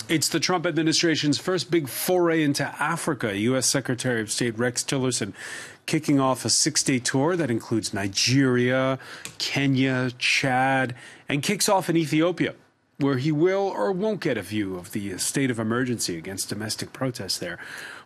It's the Trump administration's first big foray into Africa. U.S. Secretary of State Rex Tillerson kicking off a 6-day tour that includes Nigeria, Kenya, Chad, and kicks off in Ethiopia, where he will or won't get a view of the state of emergency against domestic protests there.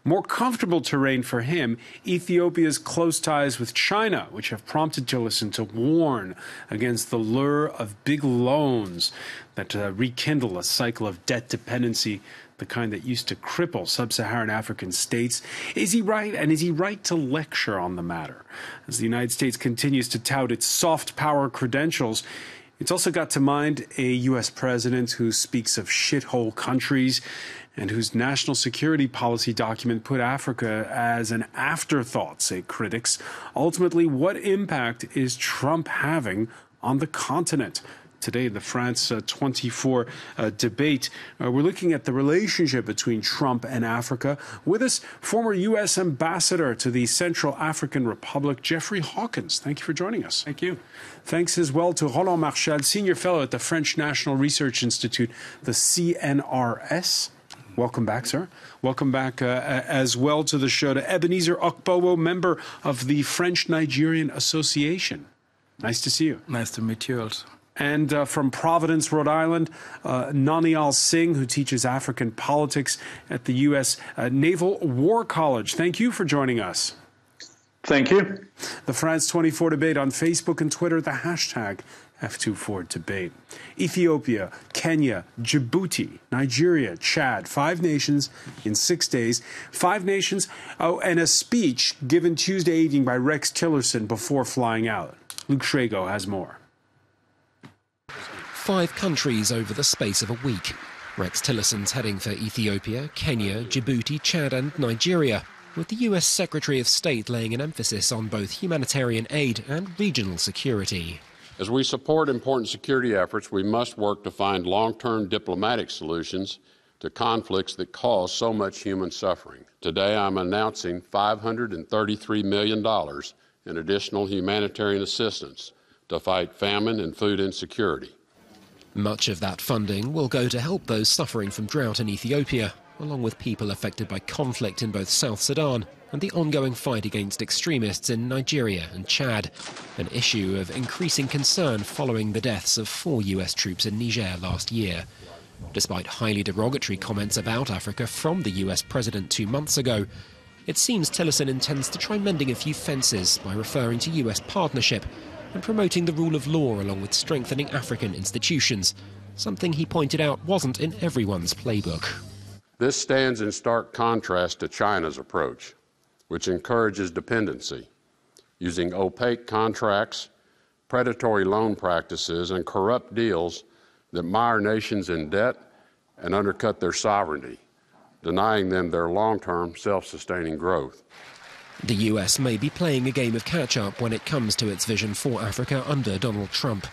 More comfortable terrain for him, Ethiopia's close ties with China, which have prompted Tillerson to warn against the lure of big loans that rekindle a cycle of debt dependency, the kind that used to cripple sub-Saharan African states. Is he right? And is he right to lecture on the matter? As the United States continues to tout its soft power credentials, it's also got to mind a U.S. president who speaks of shithole countries and whose national security policy document put Africa as an afterthought, say critics. Ultimately, what impact is Trump having on the continent? Today, in the France 24 debate, we're looking at the relationship between Trump and Africa. With us, former U.S. ambassador to the Central African Republic, Jeffrey Hawkins. Thank you for joining us. Thank you. Thanks as well to Roland Marchal, senior fellow at the French National Research Institute, the CNRS. Welcome back, sir. Welcome back as well to the show to Ebenezer Okpowo, member of the French-Nigerian Association. Nice to see you. Nice to meet you also. And from Providence, Rhode Island, Nanial Singh, who teaches African politics at the U.S. Naval War College. Thank you for joining us. Thank you. The France 24 debate on Facebook and Twitter, the hashtag F24debate. Ethiopia, Kenya, Djibouti, Nigeria, Chad, 5 nations in 6 days. 5 nations, and a speech given Tuesday evening by Rex Tillerson before flying out. Luke Schrago has more. 5 countries over the space of a week. Rex Tillerson's heading for Ethiopia, Kenya, Djibouti, Chad and Nigeria, with the US Secretary of State laying an emphasis on both humanitarian aid and regional security. As we support important security efforts, we must work to find long-term diplomatic solutions to conflicts that cause so much human suffering. Today, I'm announcing $533 million in additional humanitarian assistance to fight famine and food insecurity. Much of that funding will go to help those suffering from drought in Ethiopia, along with people affected by conflict in both South Sudan and the ongoing fight against extremists in Nigeria and Chad, an issue of increasing concern following the deaths of 4 US troops in Niger last year. Despite highly derogatory comments about Africa from the US president 2 months ago, it seems Tillerson intends to try mending a few fences by referring to US partnership and promoting the rule of law along with strengthening African institutions, something he pointed out wasn't in everyone's playbook. This stands in stark contrast to China's approach, which encourages dependency, using opaque contracts, predatory loan practices, and corrupt deals that mire nations in debt and undercut their sovereignty, denying them their long-term self-sustaining growth. The US may be playing a game of catch-up when it comes to its vision for Africa under Donald Trump.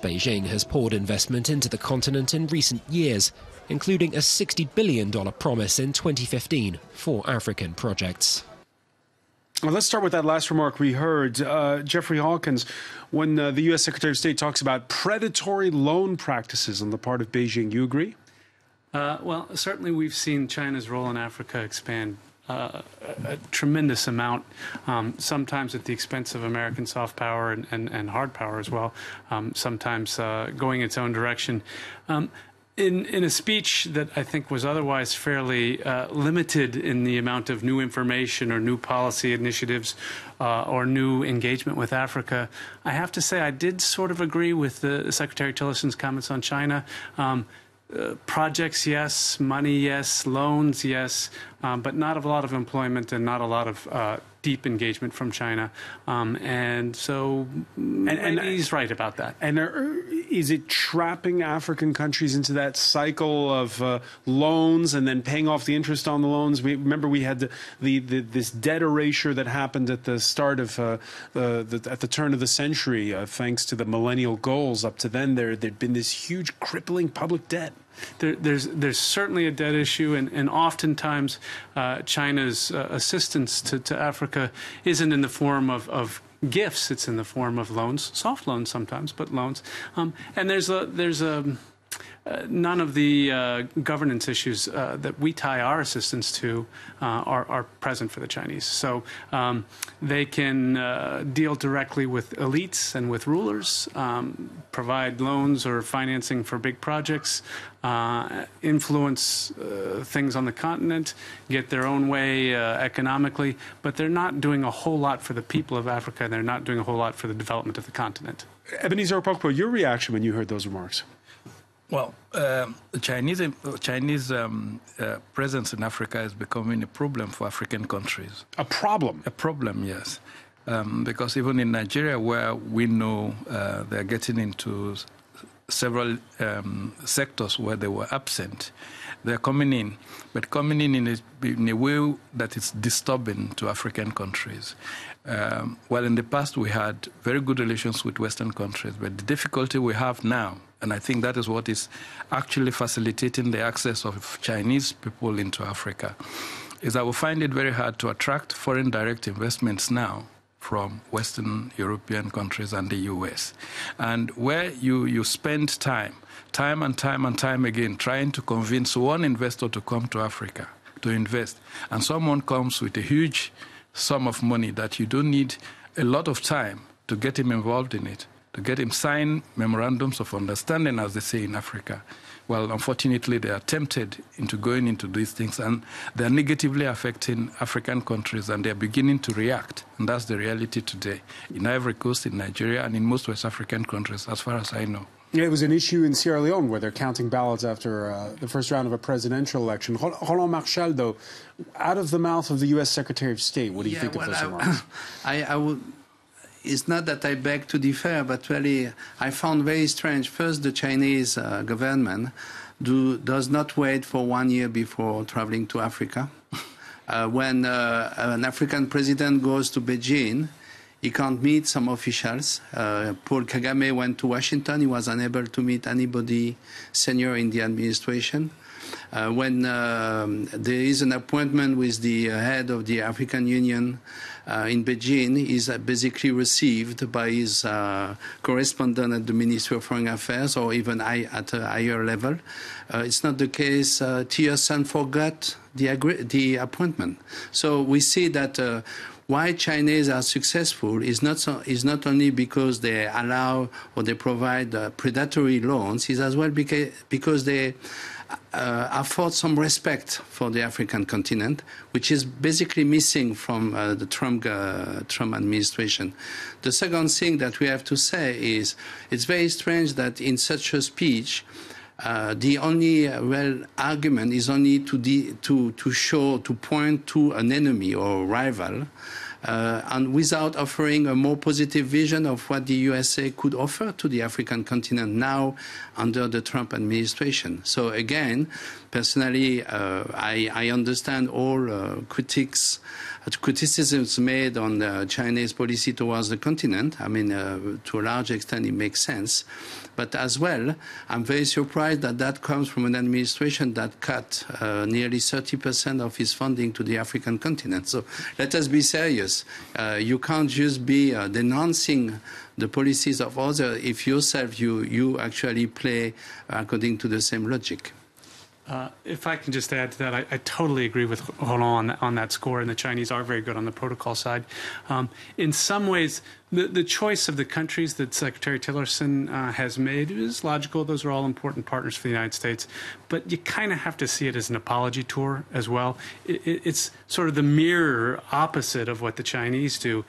Beijing has poured investment into the continent in recent years, including a $60 billion promise in 2015 for African projects. Well, let's start with that last remark we heard. Jeffrey Hawkins, when the U.S. Secretary of State talks about predatory loan practices on the part of Beijing, you agree? Well, certainly we've seen China's role in Africa expand a tremendous amount, sometimes at the expense of American soft power and hard power as well, sometimes going its own direction. In a speech that I think was otherwise fairly limited in the amount of new information or new policy initiatives or new engagement with Africa, I have to say I did sort of agree with the Secretary Tillerson's comments on China. Projects, yes. Money, yes. Loans, yes. But not a lot of employment and not a lot of deep engagement from China. And so and he's right about that. And is it trapping African countries into that cycle of loans and then paying off the interest on the loans? Remember we had this debt erasure that happened at the start of at the turn of the century, thanks to the millennial goals. Up to then, there'd been this huge crippling public debt. There's certainly a debt issue, and oftentimes China's assistance to Africa isn't in the form of gifts. It's in the form of loans, soft loans sometimes, but loans. And there's a none of the governance issues that we tie our assistance to are present for the Chinese. So they can deal directly with elites and with rulers, provide loans or financing for big projects, influence things on the continent, get their own way economically, but they're not doing a whole lot for the people of Africa, and they're not doing a whole lot for the development of the continent. Ebenezer Okpokpo, your reaction when you heard those remarks? Well, the Chinese presence in Africa is becoming a problem for African countries. A problem? A problem, yes. Because even in Nigeria, where we know they're getting into several sectors where they were absent, they're coming in, but coming in a way that is disturbing to African countries. Well, in the past, we had very good relations with Western countries, but the difficulty we have now, and I think that is what is actually facilitating the access of Chinese people into Africa, is that we find it very hard to attract foreign direct investments now from Western European countries and the US. And where you spend time and time again trying to convince one investor to come to Africa to invest, and someone comes with a huge sum of money that you don't need a lot of time to get him involved in it, to get him sign memorandums of understanding, as they say in Africa. Well, unfortunately, they are tempted into going into these things, and they're negatively affecting African countries, and they're beginning to react. And that's the reality today in Ivory Coast, in Nigeria, and in most West African countries, as far as I know. It was an issue in Sierra Leone where they're counting ballots after the first round of a presidential election. Roland Marchal, though, out of the mouth of the U.S. Secretary of State, what do you think of those remarks? I would. It's not that I beg to differ, but really I found very strange. First, the Chinese government does not wait for 1 year before traveling to Africa. When an African president goes to Beijing, he can't meet some officials. Paul Kagame went to Washington. He was unable to meet anybody senior in the administration. When there is an appointment with the head of the African Union in Beijing, he's basically received by his correspondent at the Ministry of Foreign Affairs or even at a higher level. It's not the case. Tillerson forgot the appointment. So we see that why Chinese are successful is not only because they allow or they provide predatory loans, it's as well because they afford some respect for the African continent, which is basically missing from the Trump administration. The second thing that we have to say is it's very strange that in such a speech, the only real argument is only to point to an enemy or rival, and without offering a more positive vision of what the USA could offer to the African continent now under the Trump administration. So again, personally, I understand all criticisms made on the Chinese policy towards the continent. I mean, to a large extent, it makes sense. But as well, I'm very surprised that that comes from an administration that cut nearly 30% of its funding to the African continent. So let us be serious. You can't just be denouncing the policies of others if yourself you actually play according to the same logic. If I can just add to that, I totally agree with Roland on that score, and the Chinese are very good on the protocol side. In some ways, the choice of the countries that Secretary Tillerson has made is logical. Those are all important partners for the United States. But you kind of have to see it as an apology tour as well. It's sort of the mirror opposite of what the Chinese do.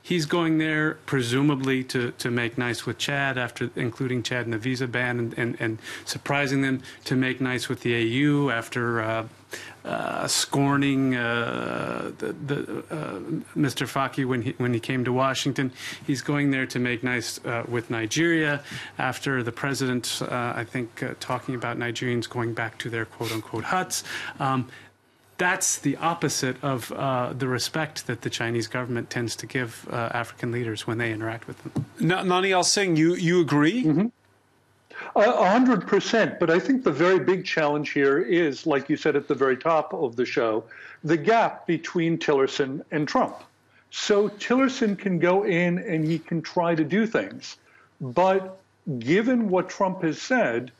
He's going there presumably to make nice with Chad, after including Chad in the visa ban, and surprising them to make nice with the AU after scorning Mr. Faki when he came to Washington. He's going there to make nice with Nigeria after the president, I think, talking about Nigerians going back to their quote-unquote huts. That's the opposite of the respect that the Chinese government tends to give African leaders when they interact with them. Nani Al-Singh, you agree? Mm-hmm. 100%, but I think the very big challenge here is, like you said at the very top of the show, the gap between Tillerson and Trump. So Tillerson can go in and he can try to do things, but given what Trump has said,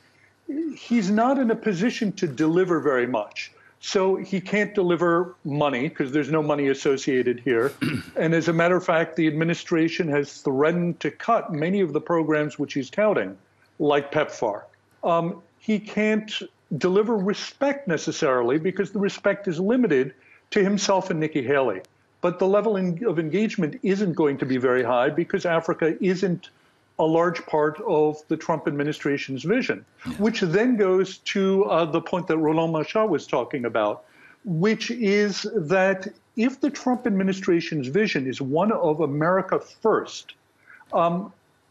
he's not in a position to deliver very much. So he can't deliver money because there's no money associated here. And as a matter of fact, the administration has threatened to cut many of the programs which he's touting, like PEPFAR. He can't deliver respect necessarily because the respect is limited to himself and Nikki Haley. But the level of engagement isn't going to be very high because Africa isn't a large part of the Trump administration's vision, which then goes to the point that Roland Marchal was talking about, which is that if the Trump administration's vision is one of America first,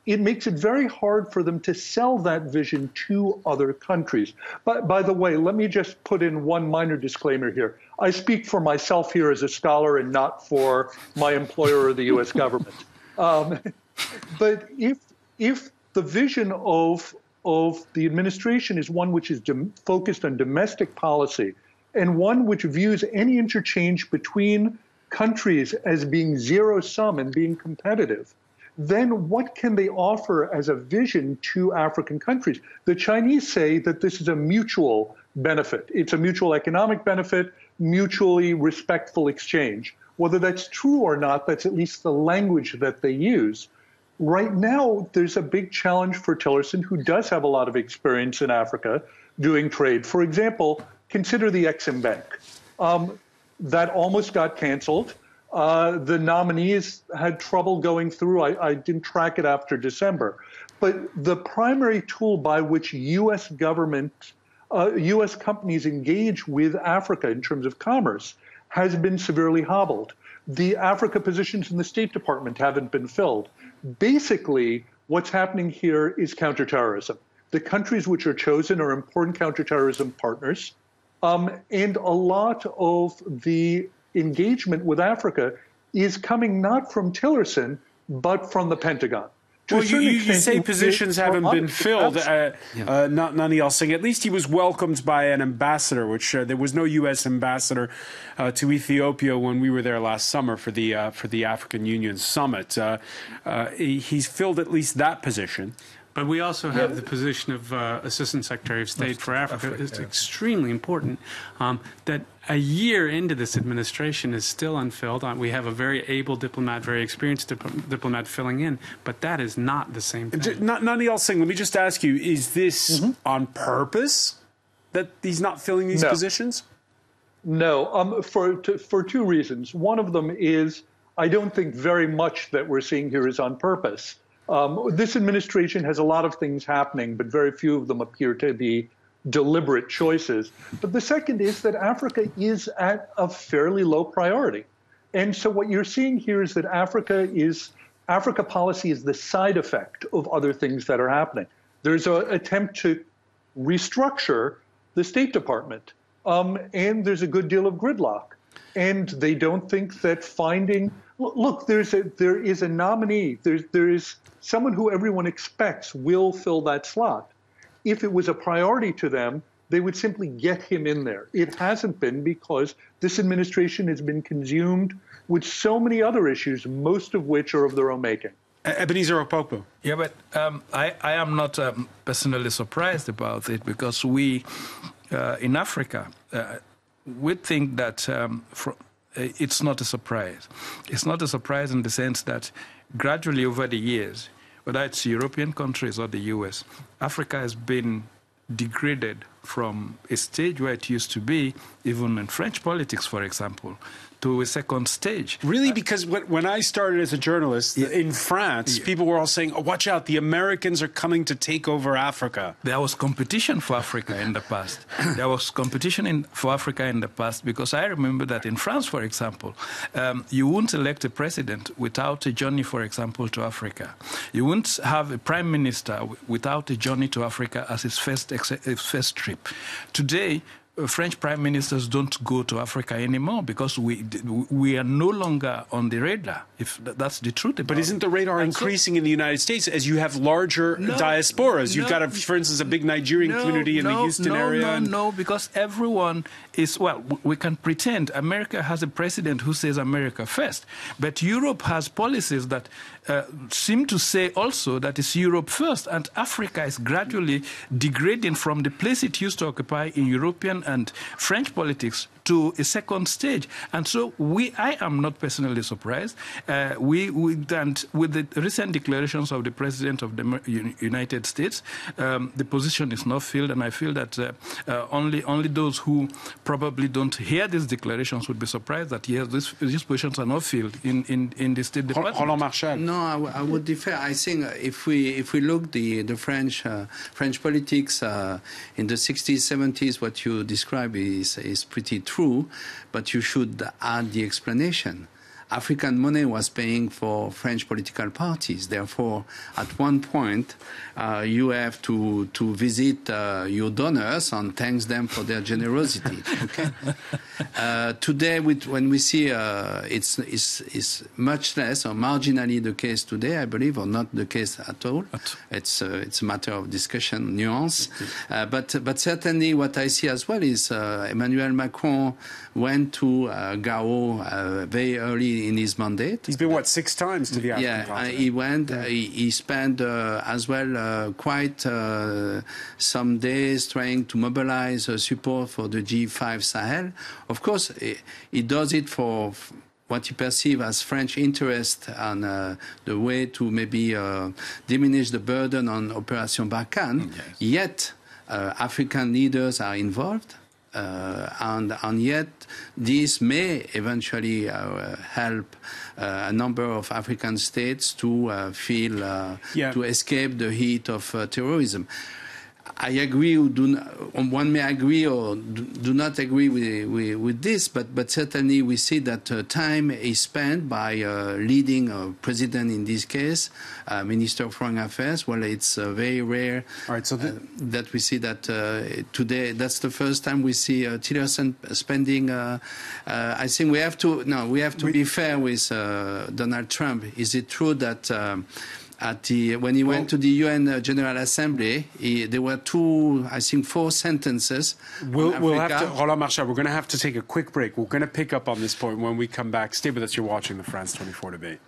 it makes it very hard for them to sell that vision to other countries. But by the way, let me just put in one minor disclaimer here. I speak for myself here as a scholar and not for my employer or the U.S. government. But if the vision of the administration is one which is focused on domestic policy and one which views any interchange between countries as being zero-sum and being competitive, then what can they offer as a vision to African countries? The Chinese say that this is a mutual benefit. It's a mutual economic benefit, mutually respectful exchange. Whether that's true or not, that's at least the language that they use. Right now, there's a big challenge for Tillerson, who does have a lot of experience in Africa doing trade. For example, consider the Exim Bank. That almost got canceled. The nominees had trouble going through. I didn't track it after December. But the primary tool by which U.S. government, U.S. companies engage with Africa in terms of commerce has been severely hobbled. The Africa positions in the State Department haven't been filled. Basically, what's happening here is counterterrorism. The countries which are chosen are important counterterrorism partners. And a lot of the engagement with Africa is coming not from Tillerson, but from the Pentagon. Well, you say positions haven't been filled. Nani Singh, at least he was welcomed by an ambassador, which there was no U.S. ambassador to Ethiopia when we were there last summer for the African Union Summit. He's filled at least that position. But we also have the position of Assistant Secretary of State for Africa. It's extremely important that a year into this administration is still unfilled. We have a very able diplomat, very experienced diplomat filling in, but that is not the same thing. Nani Singh, let me just ask you, is this on purpose that he's not filling these positions? No, for two reasons. One of them is I don't think very much that we're seeing here is on purpose. This administration has a lot of things happening, but very few of them appear to be deliberate choices. But the second is that Africa is at a fairly low priority. And so what you're seeing here is that Africa policy is the side effect of other things that are happening. There's an attempt to restructure the State Department, and there's a good deal of gridlock. And they don't think that finding look, there is a nominee. There is someone who everyone expects will fill that slot. If it was a priority to them, they would simply get him in there. It hasn't been because this administration has been consumed with so many other issues, most of which are of their own making. Ebenezer Opoku. Yeah, but I am not personally surprised about it because we, in Africa, we think that it's not a surprise. It's not a surprise in the sense that gradually over the years, whether it's European countries or the US, Africa has been degraded from a stage where it used to be, even in French politics, for example, to a second stage. Really? Because when I started as a journalist in France, people were all saying, oh, watch out, the Americans are coming to take over Africa. There was competition for Africa in the past. There was competition for Africa in the past because I remember that in France, for example, you wouldn't elect a president without a journey, for example, to Africa. You wouldn't have a prime minister without a journey to Africa as his first trip. Today, French prime ministers don't go to Africa anymore because we are no longer on the radar, if that's the truth. But isn't the radar increasing in the United States as you have larger diasporas? You've got, for instance, a big Nigerian community in the Houston area. No, because everyone is, well, we can pretend America has a president who says America first, but Europe has policies that seem to say also that it's Europe first, and Africa is gradually degrading from the place it used to occupy in European and French politics to a second stage. And so I am not personally surprised. And with the recent declarations of the President of the United States, the position is not filled, and I feel that only those who probably don't hear these declarations would be surprised that yes, these positions are not filled in the State Department. Roland Marchal. No, I would differ. I think if we look the French politics in the 60s, 70s, what you describe is pretty true, but you should add the explanation. African money was paying for French political parties. Therefore, at one point, you have to visit your donors and thank them for their generosity. Okay. Today, when we see it's much less or marginally the case today, I believe, or not the case at all. It's a matter of discussion, nuance. But certainly, what I see as well is Emmanuel Macron went to Gao very early in his mandate. He's been, 6 times to the African continent? He went. He spent as well quite some days trying to mobilize support for the G5 Sahel. Of course, he does it for what he perceives as French interest and the way to maybe diminish the burden on Operation Barkhane. Yes. Yet, African leaders are involved. And yet, this may eventually help a number of African states to to escape the heat of terrorism. I agree. One may agree or do not agree with this, but certainly we see that time is spent by leading a president, in this case, Minister of Foreign Affairs. Well, it's very rare that we see that today. That's the first time we see Tillerson spending. I think we have to be fair with Donald Trump. Is it true that? When he went to the UN General Assembly, there were 4 sentences. We'll have to, Roland Marchal, we're going to have to take a quick break. We're going to pick up on this point when we come back. Stay with us. You're watching the France 24 debate.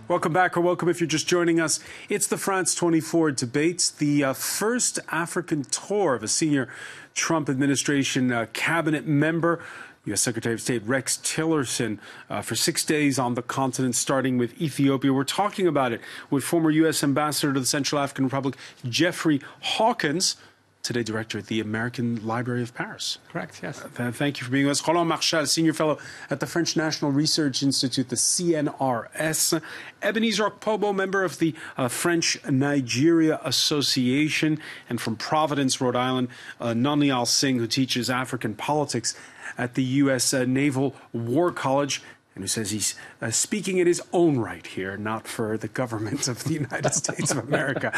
Welcome back, or welcome if you're just joining us. It's the France 24 debates, the first African tour of a senior Trump administration cabinet member, U.S. Secretary of State Rex Tillerson, for 6 days on the continent, starting with Ethiopia. We're talking about it with former U.S. Ambassador to the Central African Republic, Jeffrey Hawkins, today director at the American Library of Paris. Correct, yes. Thank you for being with us. Roland Marchal, senior fellow at the French National Research Institute, the CNRS. Ebenezer Okpobo, member of the French-Nigeria Association. And from Providence, Rhode Island, Nanial Singh, who teaches African politics at the U.S. Naval War College, and who says he's speaking in his own right here, not for the government of the United States of America.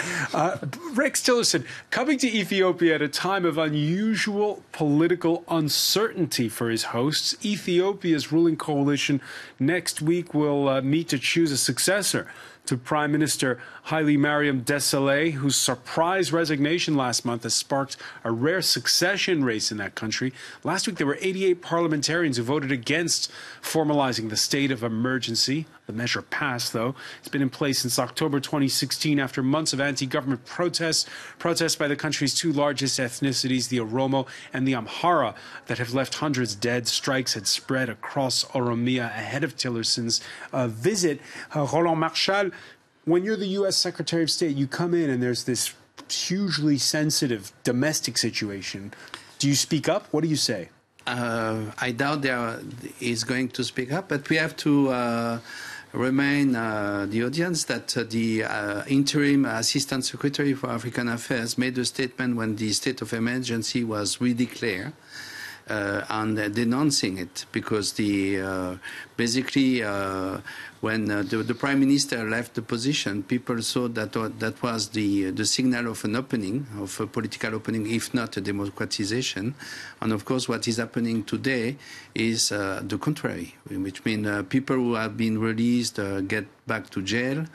Rex Tillerson, coming to Ethiopia at a time of unusual political uncertainty for his hosts. Ethiopia's ruling coalition next week will meet to choose a successor to Prime Minister Haile Mariam Desalegn, whose surprise resignation last month has sparked a rare succession race in that country. Last week, there were 88 parliamentarians who voted against formalizing the state of emergency. The measure passed, though. It's been in place since October 2016 after months of anti-government protests by the country's 2 largest ethnicities, the Oromo and the Amhara, that have left hundreds dead. Strikes had spread across Oromia ahead of Tillerson's visit. Roland Marchal, when you're the U.S. Secretary of State, you come in and there's this hugely sensitive domestic situation. Do you speak up? What do you say? I doubt there is going to speak up, but we have to remind the audience that the interim Assistant Secretary for African Affairs made a statement when the state of emergency was redeclared. And denouncing it because the basically, when the Prime Minister left the position, people thought that that was the signal of an opening, of a political opening, if not a democratization. And of course, what is happening today is the contrary, which means people who have been released get back to jail.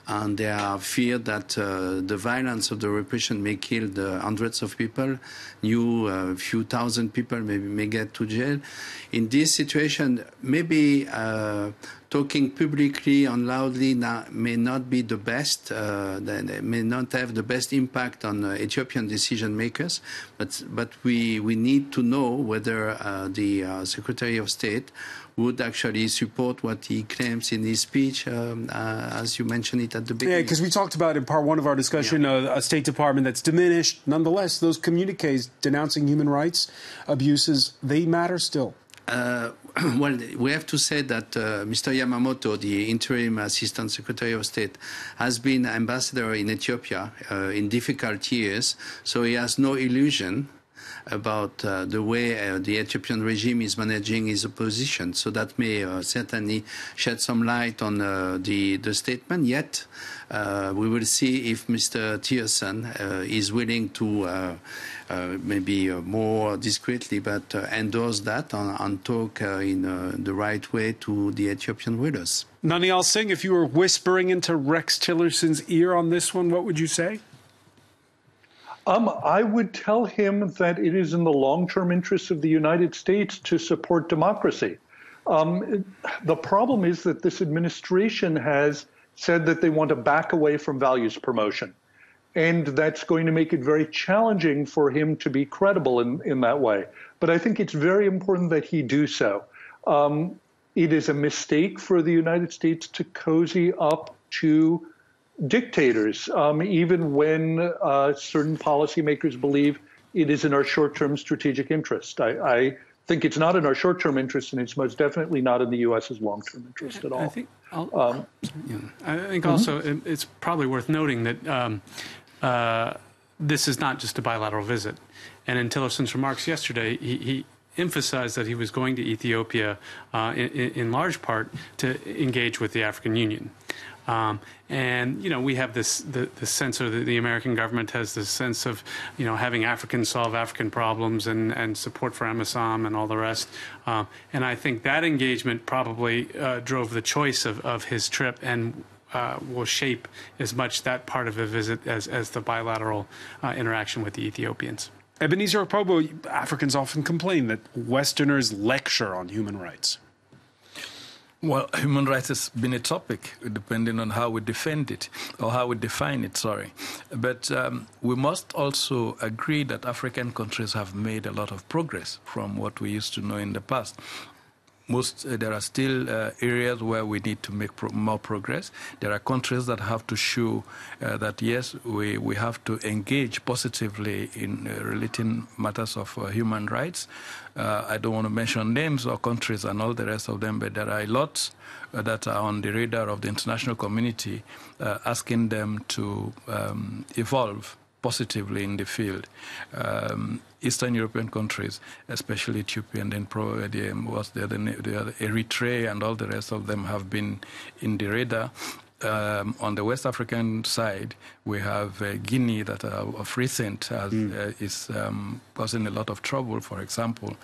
And they are feared that the violence of the repression may kill hundreds of people. A few thousand people may get to jail. In this situation, maybe talking publicly and loudly may not be the best. They may not have the best impact on Ethiopian decision makers. But we need to know whether the Secretary of State would actually support what he claims in his speech, as you mentioned it at the beginning. Yeah, because we talked about in part one of our discussion, a State Department that's diminished. Nonetheless, those communiques denouncing human rights abuses, they matter still. Well, we have to say that Mr. Yamamoto, the interim Assistant Secretary of State, has been ambassador in Ethiopia in difficult years, so he has no illusion about the way the Ethiopian regime is managing his opposition. So that may certainly shed some light on the statement. Yet, we will see if Mr. Tillerson is willing to maybe more discreetly, but endorse that and talk in the right way to the Ethiopian rulers. Nanial Singh, if you were whispering into Rex Tillerson's ear on this one, what would you say? I would tell him that it is in the long-term interest of the United States to support democracy. The problem is that this administration has said that they want to back away from values promotion. And that's going to make it very challenging for him to be credible in that way. But I think it's very important that he do so. It is a mistake for the United States to cozy up to dictators, even when certain policymakers believe it is in our short-term strategic interest. I think it's not in our short-term interest, and it's most definitely not in the U.S.'s long-term interest at all. I think also it's probably worth noting that this is not just a bilateral visit. And in Tillerson's remarks yesterday, he emphasized that he was going to Ethiopia in large part to engage with the African Union. And, you know, we have this, the sense, or the American government has this sense of, you know, having Africans solve African problems and support for AMISOM and all the rest. And I think that engagement probably drove the choice of his trip and will shape as much that part of the visit as the bilateral interaction with the Ethiopians. Ebenezer Opobo, Africans often complain that Westerners lecture on human rights. Well, human rights has been a topic, depending on how we defend it, or how we define it, sorry. But we must also agree that African countries have made a lot of progress from what we used to know in the past. There are still areas where we need to make more progress. There are countries that have to show that, yes, we have to engage positively in relating matters of human rights. I don't want to mention names or countries and all the rest of them, but there are lots that are on the radar of the international community asking them to evolve positively in the field. Eastern European countries, especially Ethiopia, and then probably the Eritrea and all the rest of them have been in the radar. On the West African side, we have Guinea that of recent is causing a lot of trouble, for example,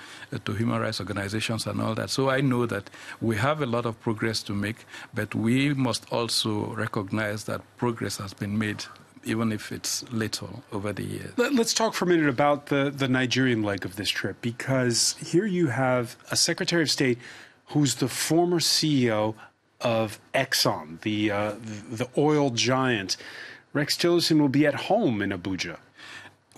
to human rights organizations and all that. So I know that we have a lot of progress to make, but we must also recognize that progress has been made, even if it's little over the years. Let's talk for a minute about the Nigerian leg of this trip, because here you have a Secretary of State who's the former CEO of Exxon, the oil giant. Rex Tillerson will be at home in Abuja.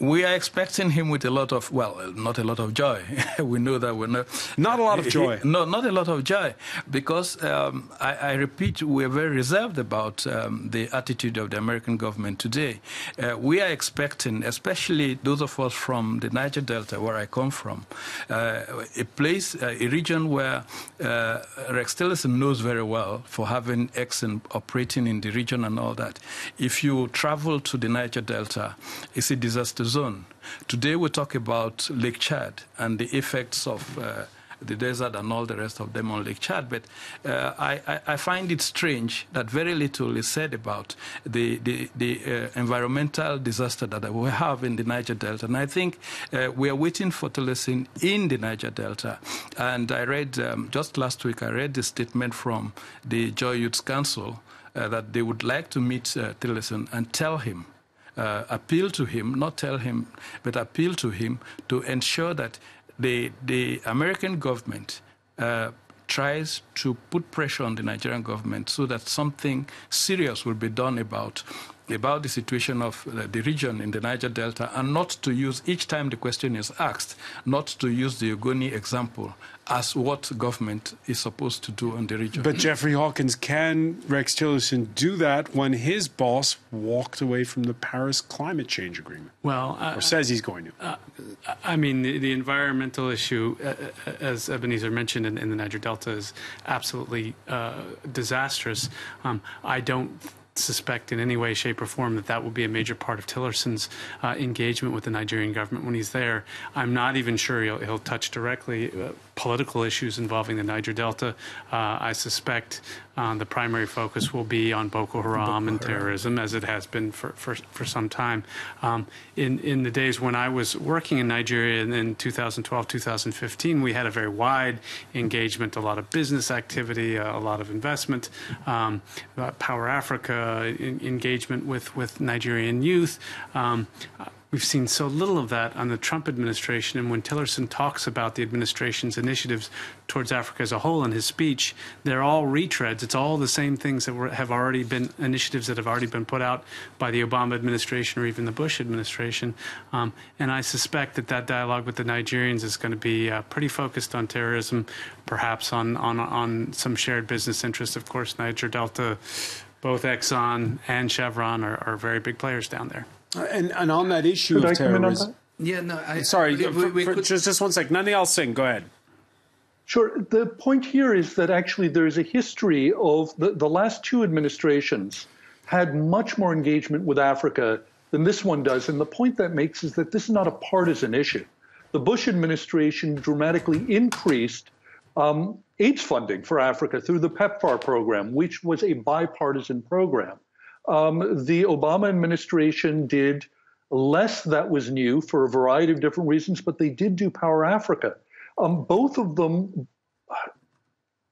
We are expecting him with a lot of, well, not a lot of joy. We know that we're not... Not a lot of joy. No, not a lot of joy, because I repeat, we're very reserved about the attitude of the American government today. We are expecting, especially those of us from the Niger Delta, where I come from, a region where Rex Tillerson knows very well for having Exxon operating in the region and all that. If you travel to the Niger Delta, it's a disaster zone. Today we talk about Lake Chad and the effects of the desert and all the rest of them on Lake Chad. But I find it strange that very little is said about the environmental disaster that we have in the Niger Delta. And I think we are waiting for Tillerson in the Niger Delta. And I read, just last week, I read the statement from the Joy Youth Council that they would like to meet Tillerson and tell him, appeal to him, not tell him, but appeal to him to ensure that the American government tries to put pressure on the Nigerian government so that something serious will be done about the situation of the region in the Niger Delta, and not to use, each time the question is asked, not to use the Ogoni example as what government is supposed to do in the region. But Jeffrey Hawkins, can Rex Tillerson do that when his boss walked away from the Paris climate change agreement? Well, or says he's going to. I mean, the environmental issue, as Ebenezer mentioned in the Niger Delta, is absolutely disastrous. I don't suspect in any way, shape, or form that will be a major part of Tillerson's engagement with the Nigerian government when he's there. I'm not even sure he'll touch directly political issues involving the Niger Delta. I suspect the primary focus will be on Boko Haram and terrorism, as it has been for some time. In the days when I was working in Nigeria in 2012, 2015, we had a very wide engagement, a lot of business activity, a lot of investment, Power Africa, engagement with Nigerian youth. We've seen so little of that on the Trump administration, and when Tillerson talks about the administration's initiatives towards Africa as a whole in his speech, they're all retreads. It's all the same things that have already been initiatives that have already been put out by the Obama administration or even the Bush administration. And I suspect that dialogue with the Nigerians is going to be pretty focused on terrorism, perhaps on some shared business interests. Of course, Niger Delta, both Exxon and Chevron are very big players down there. And on that issue of terrorism, yeah, no, sorry, just one sec. Nothing else. Go ahead. Sure. The point here is that actually there's a history of the last two administrations had much more engagement with Africa than this one does. And the point that makes is that this is not a partisan issue. The Bush administration dramatically increased AIDS funding for Africa through the PEPFAR program, which was a bipartisan program. The Obama administration did less that was new for a variety of different reasons, but they did do Power Africa. Both of them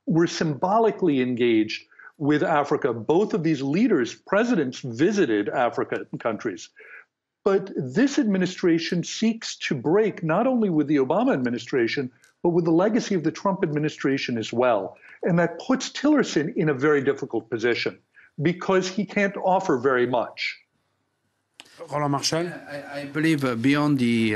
were symbolically engaged with Africa. Both of these leaders, presidents, visited African countries. But this administration seeks to break not only with the Obama administration, but with the legacy of the Trump administration as well. And that puts Tillerson in a very difficult position, because he can't offer very much. Roland Marshall? I believe beyond the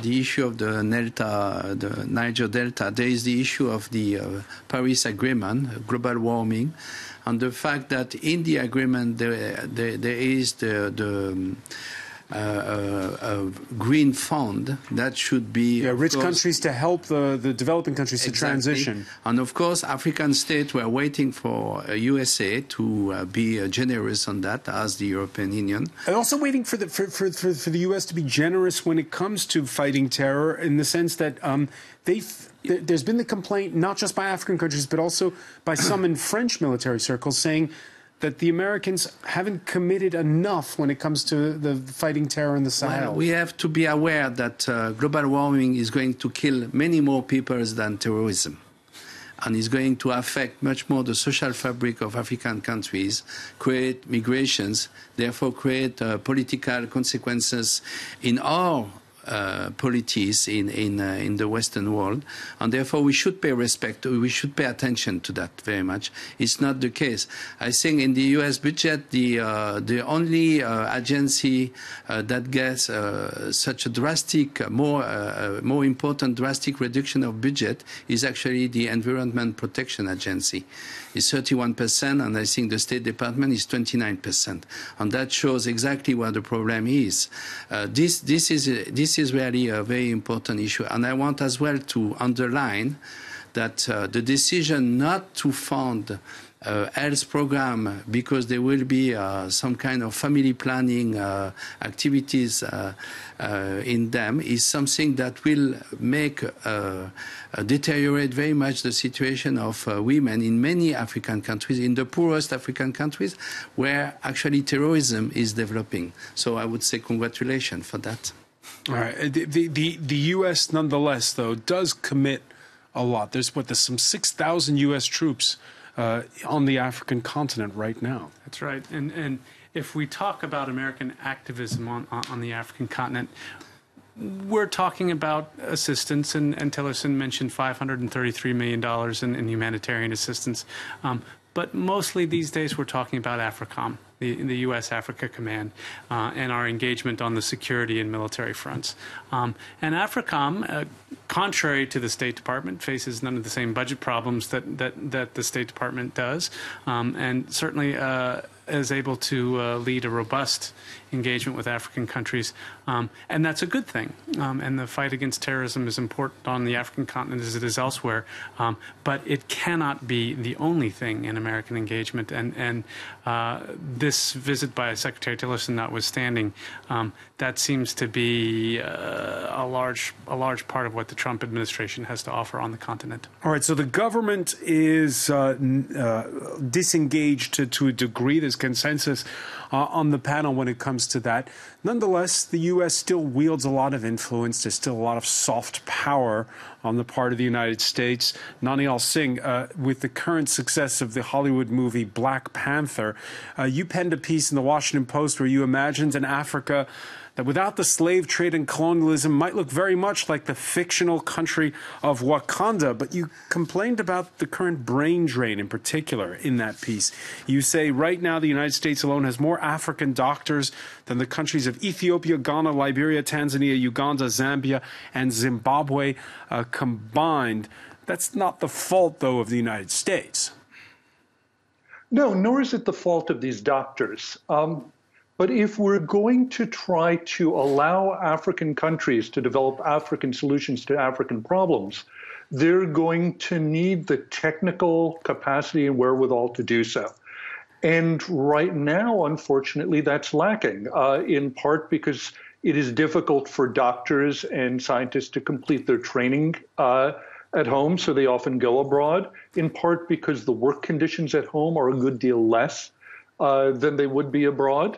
issue of the Niger Delta, there is the issue of the Paris Agreement, global warming, and the fact that in the agreement there is the green fund that should be rich countries to help the developing countries to transition. And of course, African states were waiting for USA to be generous on that, as the European Union. And also waiting for the US to be generous when it comes to fighting terror, in the sense that there's been the complaint not just by African countries but also by some in French military circles saying that the Americans haven't committed enough when it comes to the fighting terror in the Sahel. Well, we have to be aware that global warming is going to kill many more people than terrorism, and is going to affect much more the social fabric of African countries, create migrations, therefore create political consequences in our polities in the Western world, and therefore we should pay respect, we should pay attention to that very much. It's not the case. I think in the U.S. budget, the only agency that gets such a drastic, more important drastic reduction of budget is actually the Environment Protection Agency. It's 31%, and I think the State Department is 29%, and that shows exactly what the problem is. This is really a very important issue, and I want as well to underline that the decision not to fund health program because there will be some kind of family planning activities in them is something that will make deteriorate very much the situation of women in many African countries, in the poorest African countries, where actually terrorism is developing. So I would say congratulations for that. All right. The U.S. nonetheless, though, does commit a lot. There's some 6,000 U.S. troops on the African continent right now. That's right. And if we talk about American activism on the African continent, we're talking about assistance, and Tillerson mentioned $533 million in humanitarian assistance. But mostly these days we're talking about AFRICOM, the U.S. Africa Command, and our engagement on the security and military fronts. And AFRICOM, contrary to the State Department, faces none of the same budget problems that the State Department does, and certainly is able to lead a robust engagement with African countries, and that's a good thing. And the fight against terrorism is important on the African continent as it is elsewhere, but it cannot be the only thing in American engagement. And this visit by Secretary Tillerson notwithstanding, that seems to be a large part of what the Trump administration has to offer on the continent. All right, so the government is disengaged to a degree. There's consensus on the panel when it comes to that. Nonetheless, the U.S. still wields a lot of influence. There's still a lot of soft power on the part of the United States. Nanial Singh, with the current success of the Hollywood movie Black Panther, you penned a piece in the Washington Post where you imagined an Africa that without the slave trade and colonialism might look very much like the fictional country of Wakanda. But you complained about the current brain drain in particular in that piece. You say right now the United States alone has more African doctors than the countries of Ethiopia, Ghana, Liberia, Tanzania, Uganda, Zambia, and Zimbabwe combined. That's not the fault, though, of the United States. No, nor is it the fault of these doctors. But if we're going to try to allow African countries to develop African solutions to African problems, they're going to need the technical capacity and wherewithal to do so. And right now, unfortunately, that's lacking, in part because it is difficult for doctors and scientists to complete their training at home, so they often go abroad, in part because the work conditions at home are a good deal less than they would be abroad.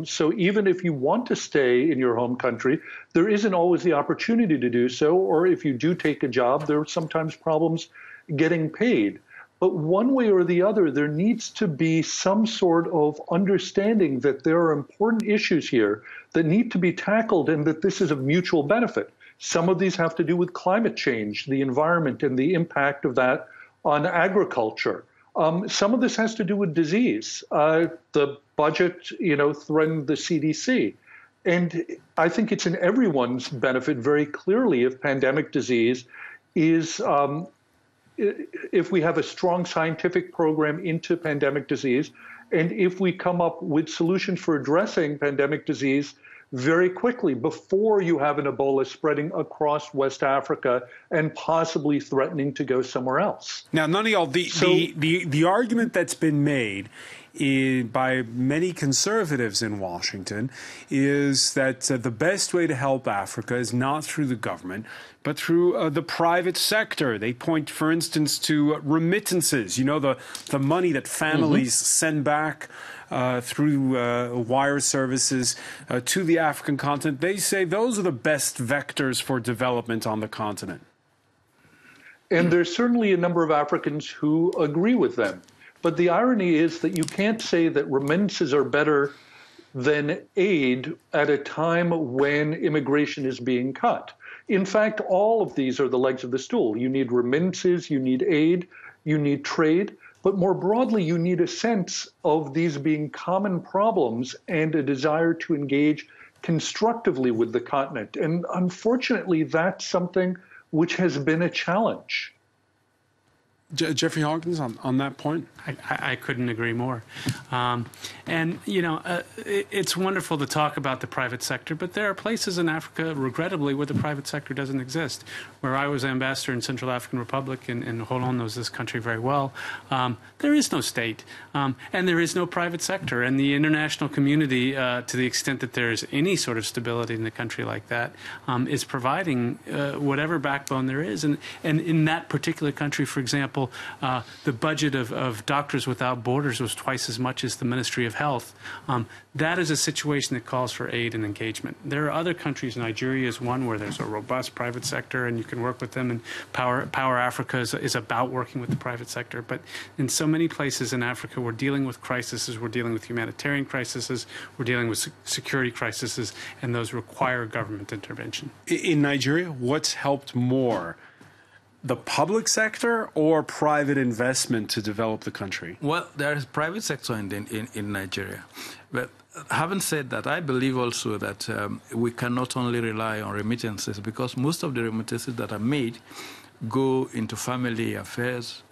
So even if you want to stay in your home country, there isn't always the opportunity to do so, or if you do take a job, there are sometimes problems getting paid. But one way or the other, there needs to be some sort of understanding that there are important issues here that need to be tackled and that this is of mutual benefit. Some of these have to do with climate change, the environment, and the impact of that on agriculture. Some of this has to do with disease. The budget, threatened the CDC. And I think it's in everyone's benefit very clearly if pandemic disease is, if we have a strong scientific program into pandemic disease, and if we come up with solutions for addressing pandemic disease very quickly before you have an Ebola spreading across West Africa and possibly threatening to go somewhere else. Now, Nanial, the argument that's been made by many conservatives in Washington is that the best way to help Africa is not through the government, but through the private sector. They point, for instance, to remittances, the money that families send back through wire services to the African continent. They say those are the best vectors for development on the continent. And there's certainly a number of Africans who agree with them. But the irony is that you can't say that remittances are better than aid at a time when immigration is being cut. In fact, all of these are the legs of the stool. You need remittances, you need aid, you need trade. But more broadly, you need a sense of these being common problems and a desire to engage constructively with the continent. And unfortunately, that's something which has been a challenge. Jeffrey Hawkins, on that point? I couldn't agree more. And, it's wonderful to talk about the private sector, but there are places in Africa, regrettably, where the private sector doesn't exist. Where I was ambassador in Central African Republic, and Holon knows this country very well, there is no state, and there is no private sector. And the international community, to the extent that there is any sort of stability in a country like that, is providing whatever backbone there is. And in that particular country, for example, the budget of Doctors Without Borders was twice as much as the Ministry of Health. That is a situation that calls for aid and engagement. There are other countries, Nigeria is one, where there's a robust private sector and you can work with them, and Power Africa is about working with the private sector. But in so many places in Africa, we're dealing with crises, we're dealing with humanitarian crises, we're dealing with security crises, and those require government intervention. In Nigeria, what's helped more? The public sector or private investment to develop the country? Well, there is private sector in Nigeria. But having said that, I believe also that we cannot only rely on remittances, because most of the remittances that are made go into family affairs,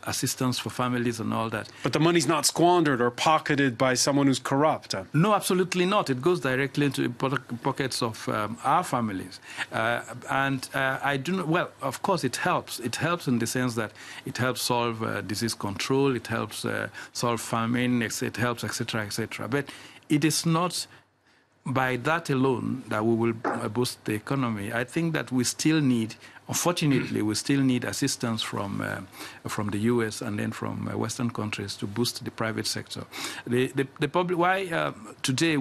assistance for families and all that. But the money's not squandered or pocketed by someone who's corrupt. No, absolutely not. It goes directly into pockets of our families. I do not, well, of course it helps. It helps in the sense that it helps solve disease control, it helps solve famine, it helps, etc., etc. But it is not by that alone that we will boost the economy. I think that we still need, unfortunately, we still need assistance from the U.S. and then from Western countries to boost the private sector. The public, why today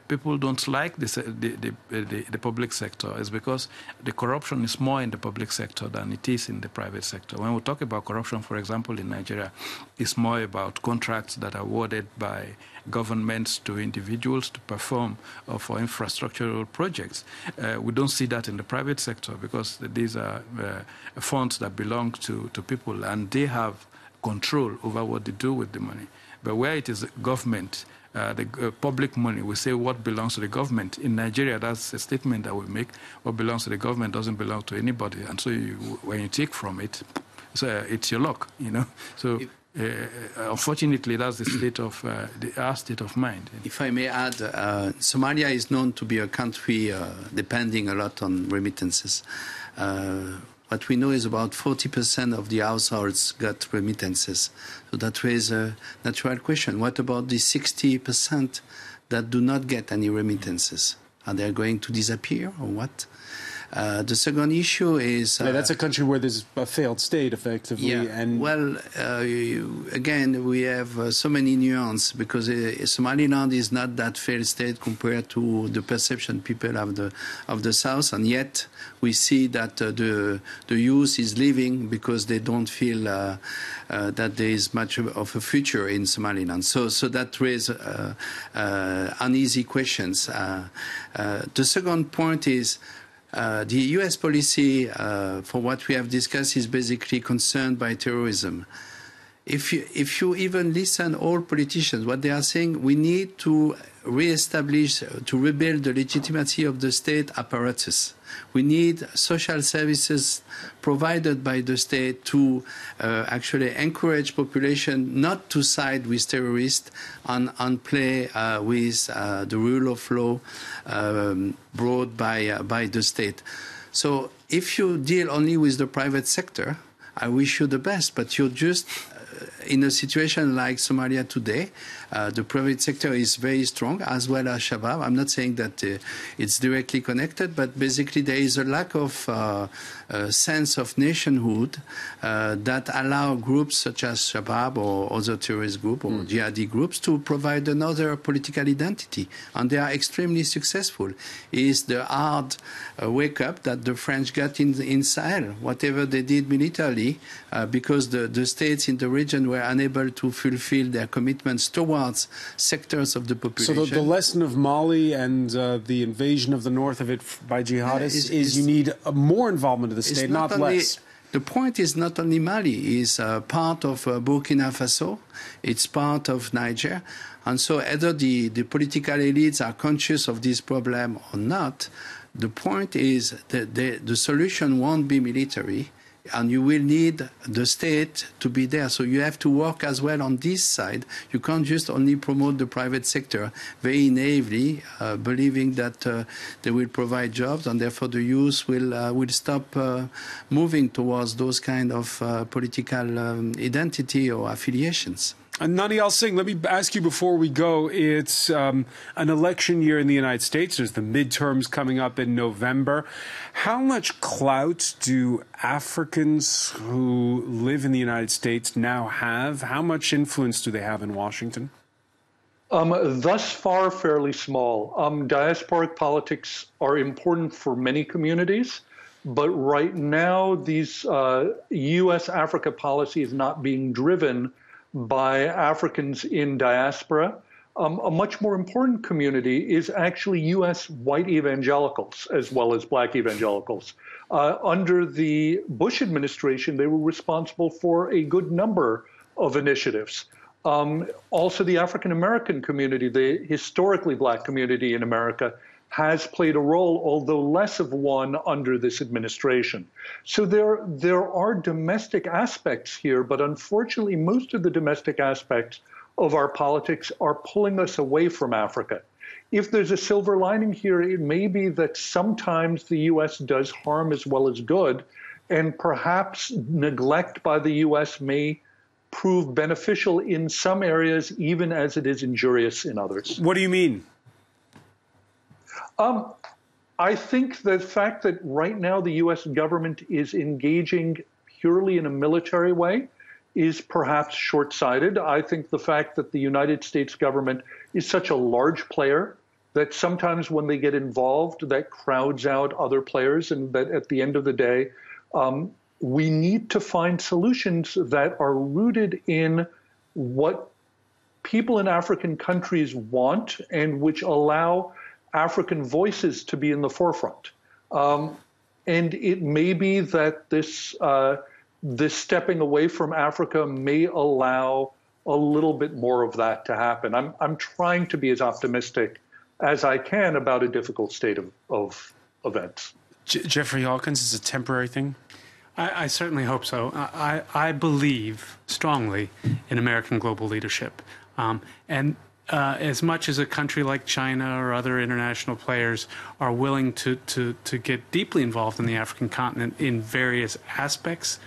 people don't like the public sector is because the corruption is more in the public sector than it is in the private sector. When we talk about corruption, for example, in Nigeria, it's more about contracts that are awarded by governments to individuals to perform for infrastructural projects. We don't see that in the private sector because these are funds that belong to people and they have control over what they do with the money. But where it is government, the public money, we say what belongs to the government. In Nigeria, that's a statement that we make. What belongs to the government doesn't belong to anybody. And so when you take from it, it's your luck, So unfortunately, that's the state of our state of mind. If I may add, Somalia is known to be a country depending a lot on remittances. What we know is about 40% of the households got remittances. So that raises a natural question. What about the 60% that do not get any remittances? Are they going to disappear or what? The second issue is... that's a country where there's a failed state, effectively. Yeah. And well, again, we have so many nuances because Somaliland is not that failed state compared to the perception people have of the South, and yet we see that the youth is leaving because they don't feel that there is much of a future in Somaliland. So that raises uneasy questions. The second point is the U.S. policy, for what we have discussed, is basically concerned by terrorism. If you even listen all politicians, what they are saying, we need to reestablish, to rebuild the legitimacy of the state apparatus. We need social services provided by the state to actually encourage population not to side with terrorists and play with the rule of law brought by the state. So if you deal only with the private sector, I wish you the best, but you're just in a situation like Somalia today. The private sector is very strong, as well as Shabab. I'm not saying that it's directly connected, but basically there is a lack of sense of nationhood that allow groups such as Shabab or other terrorist groups or jihadi groups to provide another political identity. And they are extremely successful. It's the hard wake-up that the French got in Sahel, whatever they did militarily, because the states in the region were unable to fulfill their commitments towards sectors of the population. So the lesson of Mali and the invasion of the north of it by jihadists is you need more involvement of the state, not less. The point is not only Mali, it's part of Burkina Faso, it's part of Niger. And so either the political elites are conscious of this problem or not, the point is that the solution won't be military. and you will need the state to be there. So you have to work as well on this side. You can't just only promote the private sector very naively, believing that they will provide jobs, and therefore the youth will stop moving towards those kind of political identity or affiliations. And Nanial Singh, let me ask you before we go, it's an election year in the United States. There's the midterms coming up in November. How much clout do Africans who live in the United States now have? How much influence do they have in Washington? Thus far, fairly small. Diasporic politics are important for many communities, but right now, these U.S.-Africa policy is not being driven by Africans in diaspora. A much more important community is actually U.S. white evangelicals as well as black evangelicals. Under the Bush administration, they were responsible for a good number of initiatives. Also, the African American community, the historically black community in America, has played a role, although less of one under this administration. So there are domestic aspects here, but unfortunately, most of the domestic aspects of our politics are pulling us away from Africa. If there's a silver lining here, it may be that sometimes the U.S. does harm as well as good, and perhaps neglect by the U.S. may prove beneficial in some areas, even as it is injurious in others. What do you mean? I think the fact that right now the U.S. government is engaging purely in a military way is perhaps short-sighted. I think the fact that the United States government is such a large player that sometimes when they get involved, that crowds out other players, and that at the end of the day, we need to find solutions that are rooted in what people in African countries want and which allow African voices to be in the forefront. And it may be that this stepping away from Africa may allow a little bit more of that to happen. I'm trying to be as optimistic as I can about a difficult state of events. Jeffrey Hawkins, is it a temporary thing? I certainly hope so. I believe strongly in American global leadership. As much as a country like China or other international players are willing to get deeply involved in the African continent in various aspects,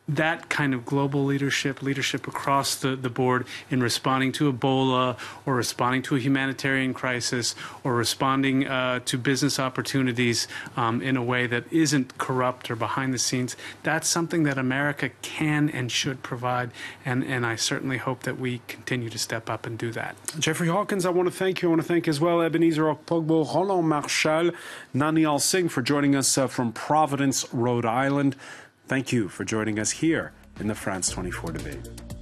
that kind of global leadership across the board in responding to Ebola or responding to a humanitarian crisis or responding to business opportunities in a way that isn't corrupt or behind the scenes, that's something that America can and should provide, and I certainly hope that we continue to step up and do that. Jeffrey Hawkins, I want to thank you. I want to thank as well Ebenezer Okpogbo, Roland Marshall, Nanial Singh for joining us from Providence, Rhode Island. Thank you for joining us here in the France 24 debate.